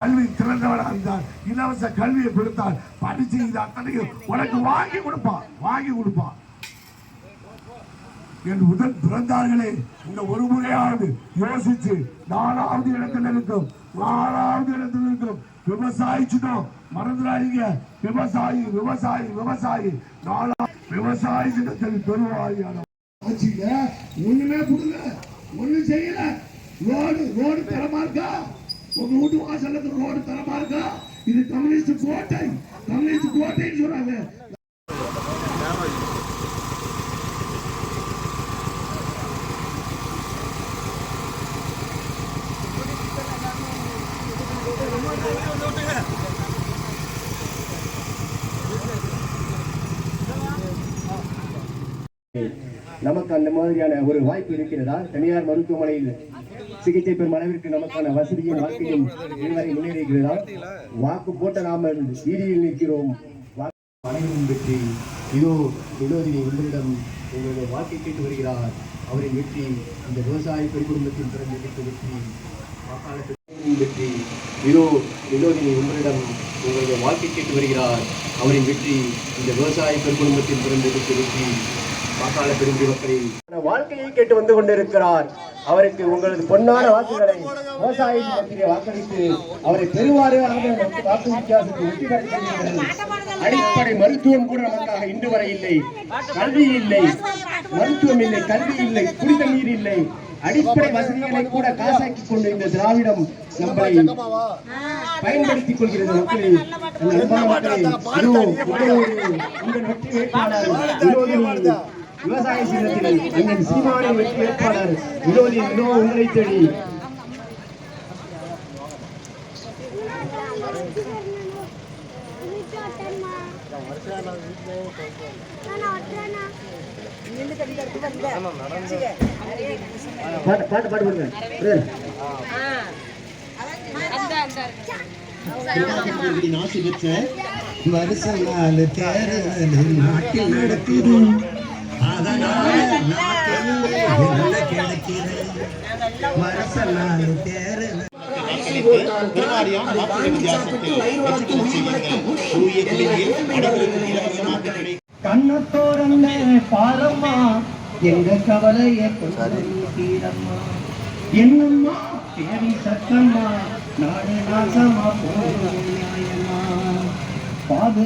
கல்வி திறந்தவனாக இருந்தால் இலவச கல்வியை கொடுத்தால் படிச்சு இது அத்தனையும் உனக்கு வாங்கி கொடுப்பான் என் உடன் பிறந்தார்களே இந்த ஒரு முறையாவது யோசிச்சு நாலாவது இடத்தில் இருக்கும் விவசாயிச்சுட்டோம் மறந்துடாதீங்க. விவசாயி விவசாயி சின்னத்தில் பெருவாரியான ஆட்சியில ஒண்ணுமே கொடுங்க, ஒண்ணும் செய்யல. ரோடு தரமா இருக்கா? உங்க வீட்டு வாசலுக்கு ரோடு தரமா இருக்கா? இது கம்யூனிஸ்ட் கோட்டைன்னு சொல்றாங்க. நமக்கு அந்த மாதிரியான ஒரு வாய்ப்பு இருக்கிறதா? தனியார் மருத்துவமனையில் சிகிச்சை பெறும் அளவிற்கு நமக்கான வசதியும் வாழ்க்கையும் இதுவரை முன்னேறிக்கிறதா? வாக்கு போட்ட நாம வீதியில் நிற்கிறோம். அனைவரும் வெற்றி. இதோ வினோதினி உங்களிடம் உங்களுடைய வாழ்க்கை கேட்டு வருகிறார். அவரின் வெற்றி இந்த விவசாய பெருக்குடும்பத்தின் பிறந்த வெற்றி. வெற்றி. இதோ வினோதினி உங்களிடம் உங்களுடைய வாழ்க்கை கேட்டு வருகிறார். அவரின் வெற்றி இந்த விவசாய பெருக்குடும்பத்தின் பிறந்த வெற்றி. வாக்காள பெருங்குடி மக்களின் வாழ்க்கையை கேட்டு வந்து கொண்டிருக்கிறார். அவருக்கு உங்களது பொன்னான வாக்குகளை விவசாயத்திலே வாக்களித்து அவரை பெறுவார்கள். வாக்கு வித்தியாசத்தை வெற்றி பெறுகிறார்கள். அடிப்படை மருத்துவம் கூட நமக்காக இன்று வரை இல்லை. கல்வி இல்லை, மருத்துவம் இல்லை, கல்வி இல்லை, குடித நீர் இல்லை. அடிப்படை வசதிகளை கூட காசாக்கி கொண்டு இந்த திராவிடம் நம்மை பயன்படுத்திக் கொள்கிறது. மக்களே, உங்கள் வெற்றி வேட்பாளர் விவசாய சின்னத்தில் அண்ணன் சீமானின் வெற்றி வேட்பாளர் வினோதி உங்களை தேடி நாசி பெற்ற வருஷம் நாலு தேர்தல் நாட்டில் நடக்குது. கண்ணத்தோரங்க பாரம்மா எங்க கவலைய தீரம்மா என்னம்மா தேவி சத்தம்மா நாடு நாசமா போயமா பாது